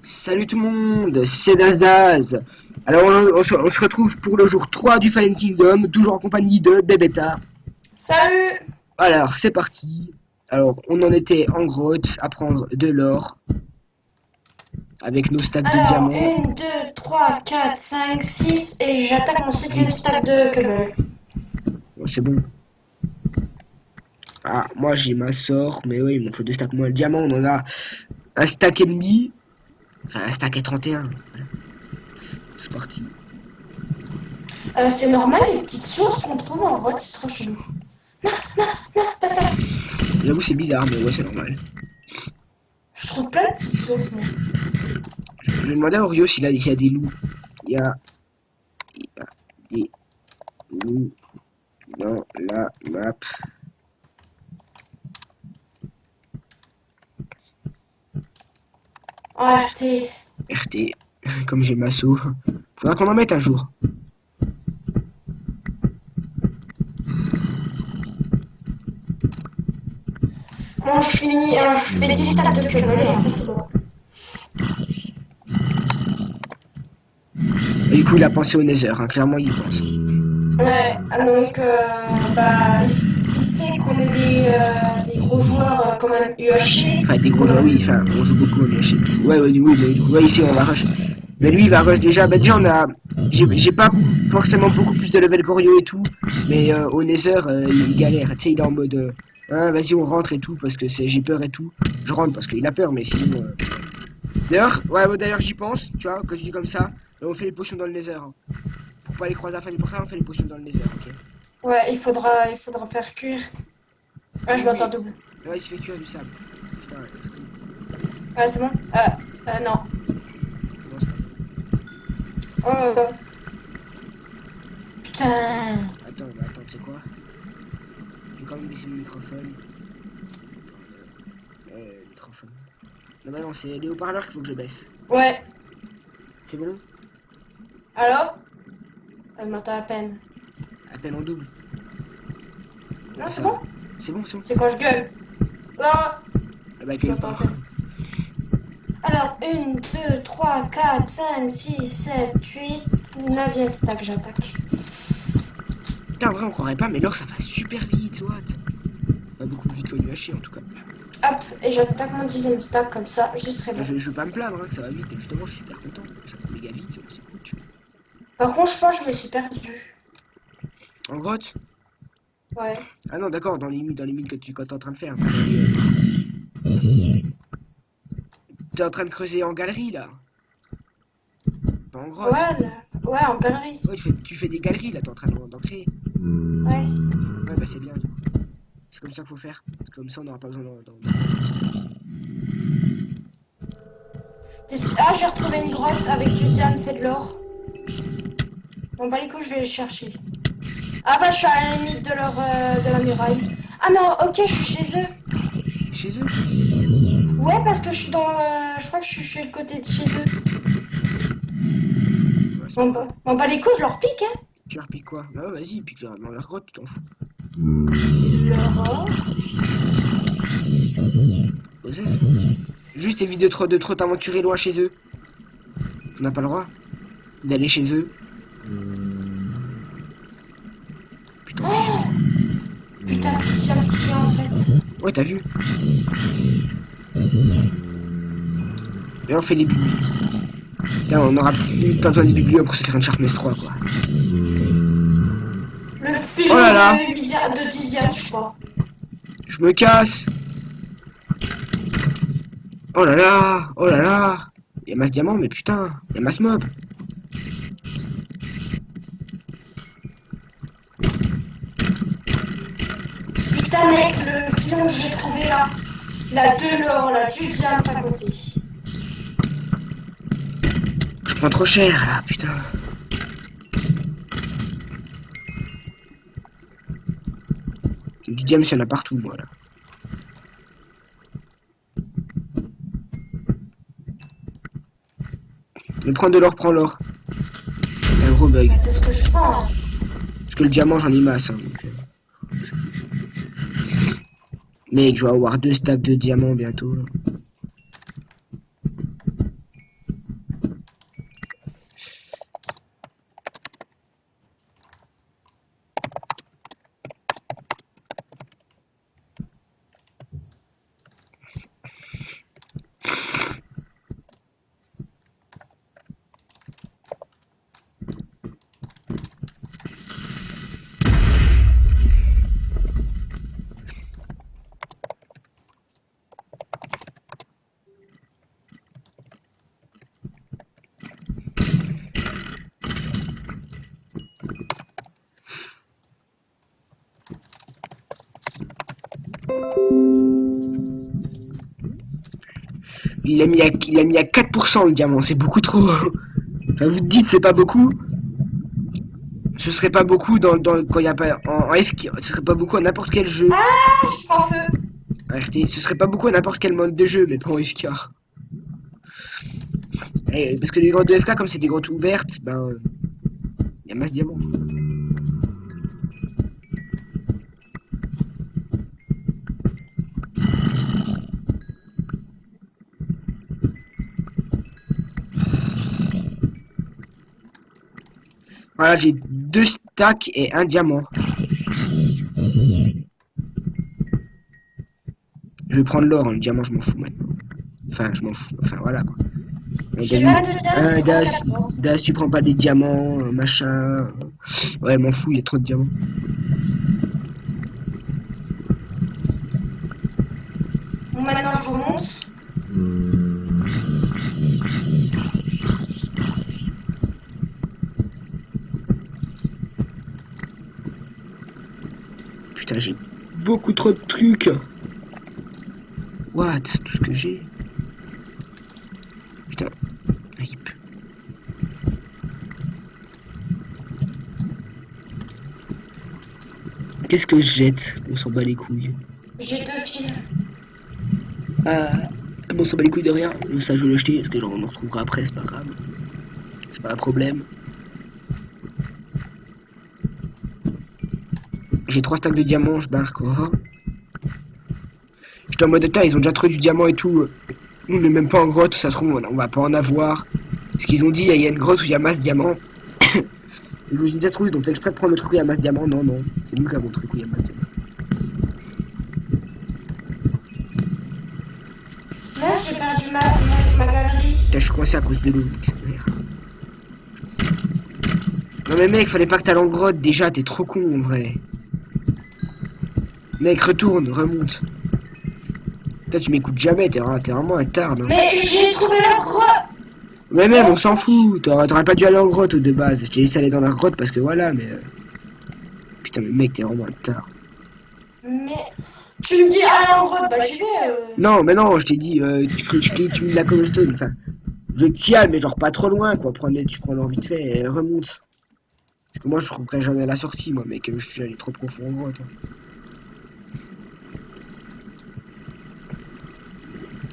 Salut tout le monde, c'est Daz. Alors on se retrouve pour le jour 3 du Fallen Kingdom, toujours en compagnie de Bebeta. Salut! Alors c'est parti. Alors on en était en grotte à prendre de l'or avec nos stacks de Alors, diamants. 1, 2, 3, 4, 5, 6 et j'attaque mon septième stack de cobble. Bon, c'est bon. Ah, moi j'ai ma sort, mais oui, il m'en faut deux stacks. Moi le diamant on en a un stack et demi. Enfin un stack et 31. Voilà. C'est parti. C'est normal les petites sources qu'on trouve en grotte, c'est trop chelou. Non, non, non, pas ça. J'avoue c'est bizarre, mais ouais c'est normal. Je trouve plein de petites sources, moi. Je vais demander à Orio s'il y a des loups. Il y a des loups dans la map. En RT. RT, comme j'ai Masso. Faudra qu'on en mette un jour. Bon, je finis, je fais 10 stacks de cobble et après c'est bon. Et du coup, il a pensé au Nether, hein, clairement, il y pense. Ouais, donc, il sait qu'on est des gros joueurs quand même UHC. Enfin, des gros joueurs, oui, enfin, on joue beaucoup au UHC. Ouais, oui, mais du coup, ouais, ici, on va rush. Mais lui, il va rush déjà. Bah, déjà, on a. J'ai pas forcément beaucoup plus de level qu'Orio et tout. Mais au Nether, il galère. Tu sais, il est en mode. Hein, vas-y, on rentre et tout, parce que j'ai peur et tout. Je rentre parce qu'il a peur, mais sinon. D'ailleurs, ouais, d'ailleurs, j'y pense, tu vois, quand je dis comme ça. On fait les potions dans le Nether. Hein. Pour pas les croiser à la pour ça, on fait les potions dans le Nether, ok. Ouais, il faudra faire cuire. Ah, je Oui, m'entends oui. double. Ouais, il se fait cuire du sable. Putain, Ah, c'est bon? Non. non, c'est Oh, putain. pas. Attends, tu sais quoi? Je vais quand même baisser mon microphone. Microphone. Non, bah non, c'est les haut-parleurs qu'il faut que je baisse. Ouais. C'est bon? Allô? Elle m'entend à peine. À peine en double. Non, c'est Ça bon? va. C'est bon, c'est bon. C'est quand je gueule. Ah, Ah bah, je gueule m'entends à pas. peine. Alors, 1, 2, 3, 4, 5, 6, 7, 8, 9e stack, j'attaque. Putain, en vrai, on croirait pas, mais l'or ça va super vite, what? Pas beaucoup plus vite qu'au UHC en tout cas. Hop, et j'attaque mon 10e stack, comme ça, je serai bon. Je veux pas me plaindre, hein, que ça va vite, et justement, je suis super content. Ça va méga vite, c'est cool, tu vois. Par contre, je pense que je me suis perdu. En grotte? Ouais. Ah non, d'accord, dans les mines que quand t'es en train de faire. T'es en train de creuser en galerie là. Pas en grotte. Ouais, ouais, en galerie. Ouais, tu fais des galeries là, t'es en train d'en créer. Ouais. Ouais, bah c'est bien. Du coup. C'est comme ça qu'il faut faire. Comme ça, on n'aura pas besoin Ah, j'ai retrouvé une grotte avec du diamant, c'est de l'or. Bon, bah, les coups, je vais les chercher. Ah, bah, je suis à la limite de la muraille. Ah non, ok, je suis chez eux. Chez eux? Ouais, parce que je suis dans. Je crois que je suis chez le côté de chez eux. Ouais, c'est pas Bon, bah, les coups, je leur pique, hein. Tu leur piques quoi? Bah ouais, vas-y, pique-leur dans leur grotte, tu t'en fous. Leur or. Osez. Juste évite de trop t'aventurer loin chez eux. On n'a pas le droit d'aller chez eux. Putain, Oh putain, tu tiens ce qu'il y a en fait. ouais, t'as vu? Et on fait les biblios. Putain, on aura peut-être pas besoin des biblios pour se faire une Sharpness 3, quoi. Le filon Oh là là! de Didiane, je crois. Je me casse! Oh là là! Oh là là! Y'a masse diamant, mais putain! Y'a masse mob! Putain, mec, le filon que j'ai trouvé là. La de l'or, la du diamant à côté. Je prends trop cher, là, putain! Du diamant, il y en a partout, moi, là. Mais prends de l'or, prends l'or. C'est un gros bug. Bah, c'est ce que je prends. Parce que le diamant, j'en ai masse, hein, donc... Mec, je vais avoir 2 stacks de diamants bientôt. Là. il a mis à 4% le diamant, c'est beaucoup trop. Enfin, vous dites c'est pas beaucoup. Ce serait pas beaucoup quand il y a pas en F, ce serait pas beaucoup à n'importe quel jeu. Ah, je prends feu. Arrêtez, ce serait pas beaucoup à n'importe quel mode de jeu, mais pas en FK. Parce que les grottes de FK, comme c'est des grottes ouvertes, ben il y a masse diamant. Voilà, j'ai 2 stacks et 1 diamant. Je vais prendre l'or, hein, le diamant je m'en fous maintenant. Enfin, je m'en fous. Enfin, voilà quoi. J'ai pas de diamants, c'est Das, tu prends pas des diamants, machin. Ouais, m'en fous, il y a trop de diamants. Bon, maintenant je remonte. Putain, j'ai beaucoup trop de trucs. What? Tout ce que j'ai. Putain. Rip. Qu'est-ce que je jette? On s'en bat les couilles. J'ai 2 fils. Ah, bon, on s'en bat les couilles de rien. Ça, je vais l'acheter parce que genre, on en retrouvera après, c'est pas grave. C'est pas un problème. J'ai 3 stacks de diamants, je barre quoi. J'étais en mode ils ont déjà trouvé du diamant et tout. Nous, on n'est même pas en grotte, ça se trouve, on va pas en avoir. Ce qu'ils ont dit, il y a une grotte où il y a masse diamant. Je vous dis, ça se trouve, ils ont fait exprès de prendre le truc où il y a masse diamant. Non, non, c'est nous qui avons le truc où il y a masse diamant. Là, j'ai perdu ma galerie. Putain, je suis coincé à cause de l'eau. Non mais mec, fallait pas que t'ailles en grotte déjà, t'es trop con en vrai. Mec, retourne, remonte. Putain, tu m'écoutes jamais, t'es vraiment un tard. Hein. Mais j'ai trouvé la grotte. Mais même, on s'en fout. T'aurais pas dû aller en grotte de base. Je t'ai laissé aller dans la grotte parce que voilà, mais... Putain, mais mec, t'es vraiment un tard. Mais... Tu me dis aller en grotte, bah j'y vais. Non, mais non, je t'ai dit, tu mets de la cobblestone, enfin... Je t'y aille, mais genre pas trop loin, quoi. Tu prends l'envie vite fait et remonte. Parce que moi, je trouverais jamais la sortie, moi, mec. Je suis allé trop profond en grotte. Hein.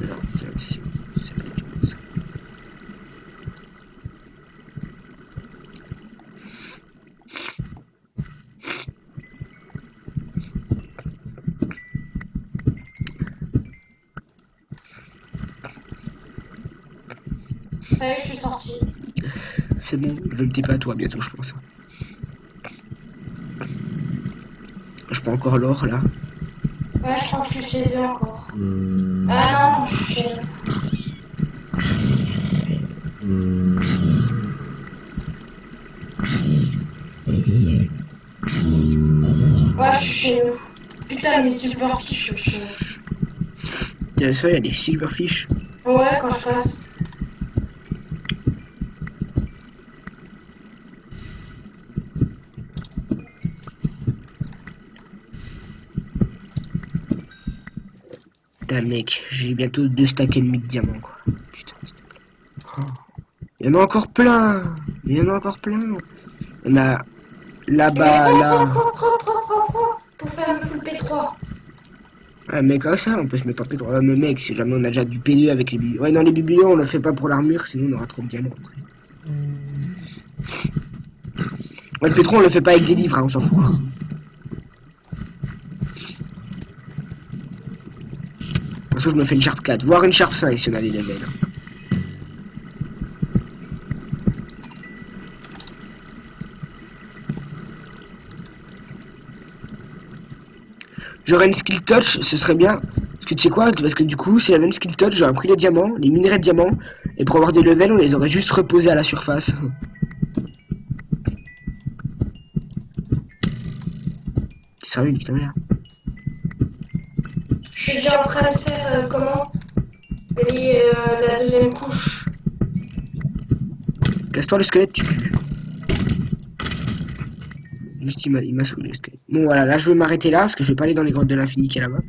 Non, c'est pas du tout ça. Ça y est, je suis sorti. C'est bon, je vais me taper à toi bientôt, je pense. Je prends encore l'or, là. Ouais, je crois que je suis chez eux encore. Ah non, je suis chez eux. Ouais, je suis chez eux. Putain, mais silverfish, je... T'as ça, il y a des silverfish. Ouais, quand je passe. Putain, mec, j'ai bientôt 2 stacks et demi de diamants, quoi. Putain, oh. Il y en a encore plein. Il y en a encore plein. On a là-bas, là. Pour faire le full P3. Ah, mais comme ça, on peut se mettre en P3. Ouais, mais mec, si jamais on a déjà du P2 avec les biblions. Ouais, non, les biblions, on le fait pas pour l'armure, sinon on aura trop de diamants après. Ouais, le P3, on le fait pas avec des livres, hein, on s'en fout. Pour ça, je me fais une Sharp 4, voire une Sharp 5 si on a les levels. J'aurais une skill touch, ce serait bien. Parce que tu sais quoi? Parce que du coup, si j'avais une skill touch, j'aurais pris les diamants, les minerais de diamants, et pour avoir des levels, on les aurait juste reposés à la surface. Sérieux, nique ta mère. Je suis déjà en train de faire comment la deuxième couche. Casse-toi le squelette, tu pues. Juste il m'a saoulé le squelette. Bon voilà, là je vais m'arrêter là parce que je vais pas aller dans les grottes de l'infini qui est là-bas.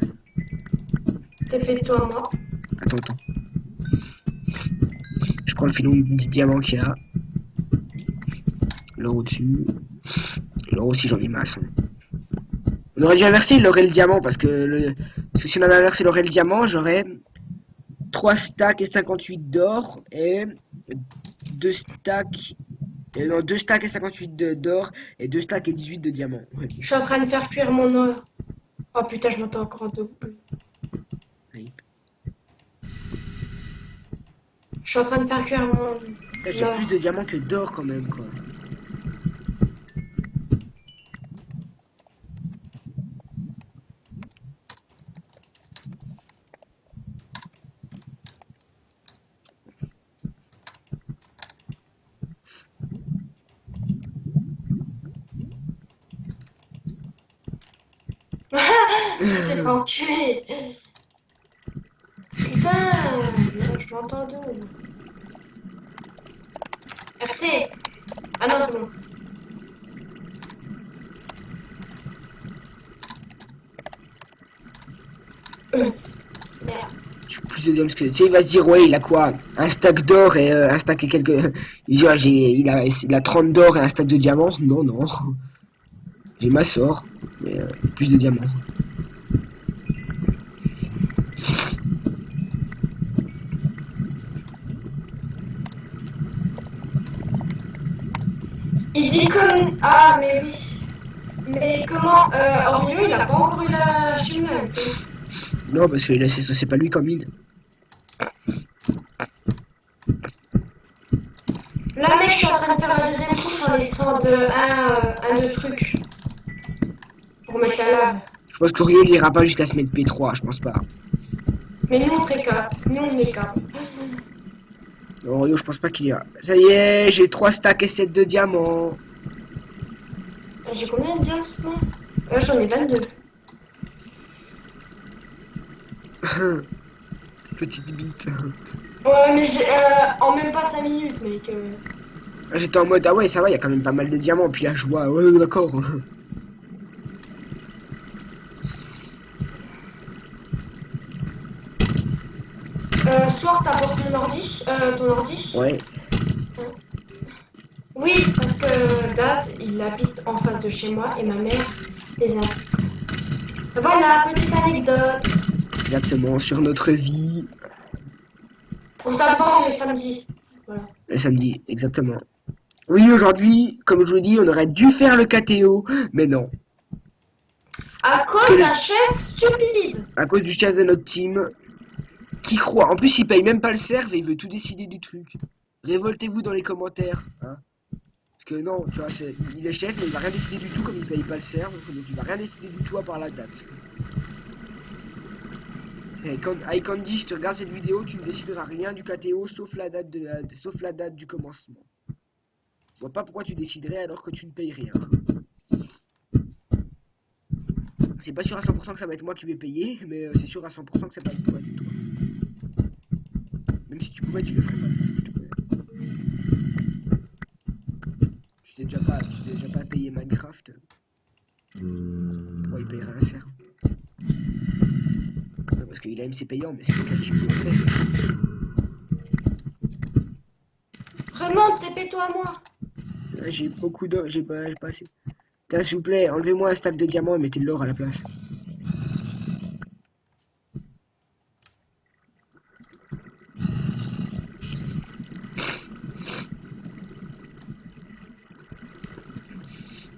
TP toi moi. Attends. prends le filon de diamant qu'il y a. L'or au-dessus. L'or aussi, j'en ai masse. Hein. On aurait dû inverser l'or et le diamant parce que si on avait inversé l'or et le diamant, j'aurais 3 stacks et 58 d'or et 2 stacks. Non, 2 stacks et 58 d'or et 2 stacks et 18 de diamant. Ouais. Je suis en train de faire cuire mon or. Oh putain, je m'entends encore double. Oui. Je suis en train de faire cuire mon... J'ai plus de diamants que d'or quand même, quoi. C'était fait enculer. Putain, je m'entends d'où? RT. Ah non, c'est bon. Merde. J'ai plus de diamants que... Tu sais, il va se dire, ouais, il a quoi? Un stack d'or et un stack et quelques... Il dit, ouais, il a 30 d'or et un stack de diamants. Non, non. J'ai ma sort, mais plus de diamants. Il dit comme... Ah, mais oui. Mais comment... Orio, il a pas encore eu la Shimon, c'est... Non, parce que c'est pas lui comme mine. Là, mec, je suis en train de faire la deuxième couche en laissant un de trucs. Pour mettre la lave. Je pense qu'Orio il ira pas jusqu'à se mettre P3, je pense pas. Mais nous, on serait cap. Nous, on est cap. Orio, je pense pas qu'il ira. Ça y est, j'ai 3 stacks et 7 de diamants. J'ai combien de diamants, ce point? J'en ai 22. Petite bite. Ouais, mais en même pas 5 minutes, mec. J'étais en mode, ah ouais, ça va, il y a quand même pas mal de diamants. Puis là, je vois, ouais, d'accord. Soir, t'apportes mon ordi, ton ordi? Ouais. Oui, parce que Daz, il habite en face de chez moi et ma mère les habite. Voilà, petite anecdote. Exactement, sur notre vie. Pour savoir, on est samedi. Voilà. Le samedi, exactement. Oui, aujourd'hui, comme je vous dis, on aurait dû faire le KTO, mais non. À cause d'un chef stupide. À cause du chef de notre team, qui croit. En plus, il paye même pas le serve et il veut tout décider du truc. Révoltez-vous dans les commentaires. Hein. Parce que non, tu vois, il est chef, mais il va rien décider du tout comme il paye pas le serve. Donc il va rien décider du tout à part la date. Et quand iCandy, si tu regardes cette vidéo, tu ne décideras rien du KTO sauf la date du commencement. Je vois pas pourquoi tu déciderais alors que tu ne payes rien. C'est pas sûr à 100% que ça va être moi qui vais payer, mais c'est sûr à 100% que c'est pas toi du tout. Même si tu pouvais, tu le ferais pas, de toute façon, je te connais. Tu t'es déjà pas payé Minecraft. Pourquoi il payerait un serve? Parce qu'il a MC payant, mais c'est quelqu'un qui peut le faire. Remonte, TP-toi à moi. J'ai beaucoup d'or, j'ai pas assez. Tiens, s'il vous plaît, enlevez-moi un stack de diamants et mettez de l'or à la place.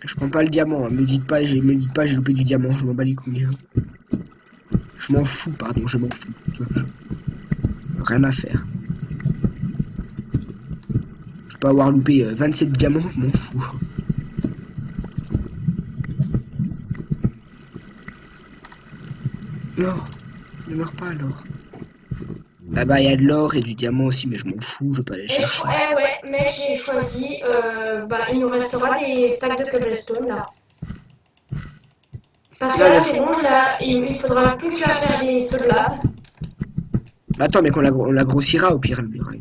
Je prends pas le diamant, hein. Me dites pas j'ai loupé du diamant, je m'en bats les couilles. Hein. Je m'en fous, pardon, je m'en fous. Rien à faire. Je peux avoir loupé 27 diamants, je m'en fous. L'or, ne meurs pas alors. Là-bas il y a de l'or et du diamant aussi, mais je m'en fous, je vais pas aller chercher. Ouais, mais j'ai choisi, il nous restera des stacks de cobblestone là. Parce que là c'est bon, là, il faudra plus qu'à faire des soldats. Attends, mais on la grossira au pire, le muraille.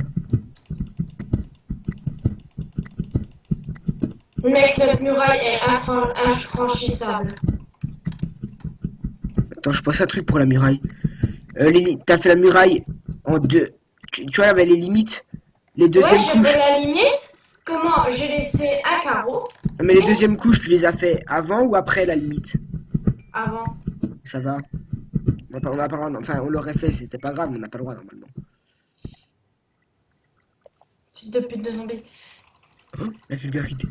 Mec, notre muraille est infranchissable. Attends, je pense à un truc pour la muraille. T'as fait la muraille en deux. Tu vois, il y avait les limites Les Ouais, deuxièmes j'ai couches. la limite. Comment? J'ai laissé un carreau Mais les deuxièmes couches, tu les as fait avant ou après la limite? avant. Ça va. On a pas le droit, enfin, on l'aurait fait, c'était pas grave, mais on n'a pas le droit normalement. Fils de pute de zombie. Oh, la vulgarité.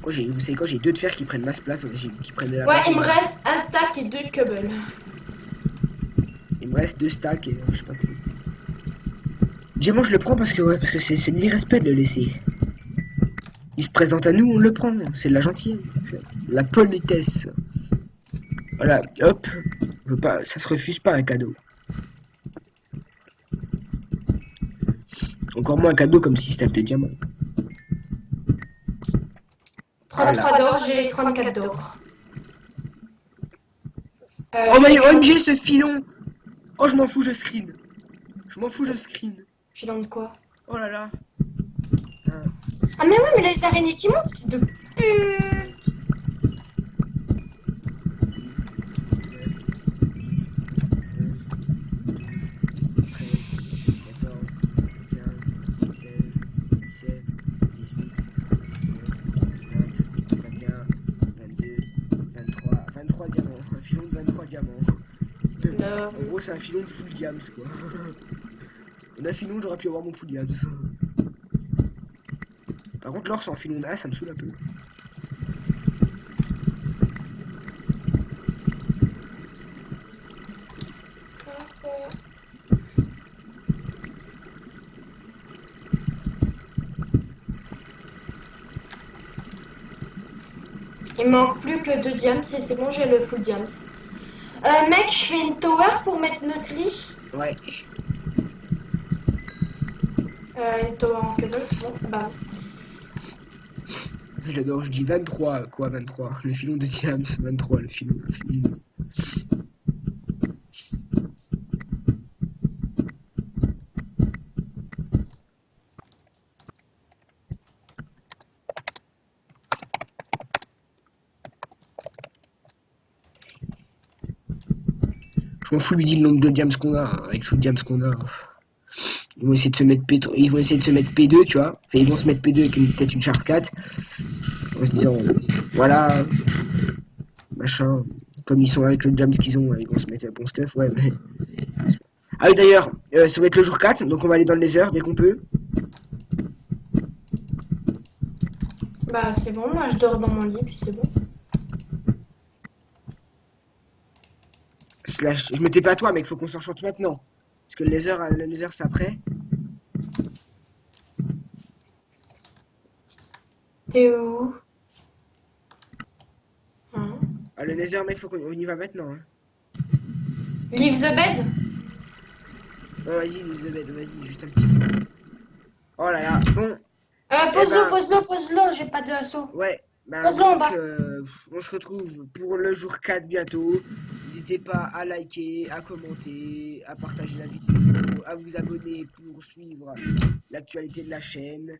Vous savez quoi, j'ai 2 de fer qui prennent masse place, qui prennent de la Ouais, place. il me reste un stack et 2 cobbles. Il me reste 2 stacks et je sais pas plus. Diamant, je le prends parce que ouais, parce que c'est de l'irrespect de le laisser. Il se présente à nous, on le prend. C'est de la gentillesse, la politesse. Voilà, hop. Je veux pas, ça se refuse pas un cadeau. Encore moins un cadeau comme si c'était des diamants. 33 d'or, j'ai les 34 d'or. Oh mais OMG ce filon. Oh je m'en fous, je screen. Je m'en fous, je screen. Filon de quoi? Oh là là. Ah mais ouais, mais là, les araignées qui montent, fils de pute. 23 diamants, un filon de 23 diamants. En gros, c'est un filon de full gams quoi. D'un filon, j'aurais pu avoir mon full gams. Par contre, l'or sans filon là, ça me saoule un peu. Il manque plus que 2 diams et c'est bon, j'ai le full diams. Mec, je fais une tower pour mettre notre lit. Ouais. Une tower en cobble, c'est bon. Bah. J'adore, je dis 23, quoi 23? Le filon de diams, 23, le filon. Je m'en fous lui dire le nombre de diams qu'on a, avec tout le diams qu'on a. Ils vont essayer de se mettre P3, ils vont essayer de se mettre P2, tu vois. Enfin, ils vont se mettre P2 avec peut-être une Sharp 4. En se disant, voilà, machin. Comme ils sont avec le jams qu'ils ont, ils vont se mettre bon stuff, ouais. Mais... Ah oui, d'ailleurs, ça va être le jour 4, donc on va aller dans le nether dès qu'on peut. Bah c'est bon, moi je dors dans mon lit, puis c'est bon. Slash, je mettais pas à toi, mec, faut qu'on s'enchante maintenant. Parce que le nether c'est après. T'es où? Hein? Ah, le nether, mec, faut qu'on y va maintenant. Hein. Leave the bed? Ouais, vas-y, vas-y, juste un petit peu. Oh là là, bon. Pose-le, j'ai pas de assaut. Ouais, bah, Pose-le en donc, bas. on se retrouve pour le jour 4 bientôt. N'hésitez pas à liker, à commenter, à partager la vidéo, à vous abonner pour suivre l'actualité de la chaîne.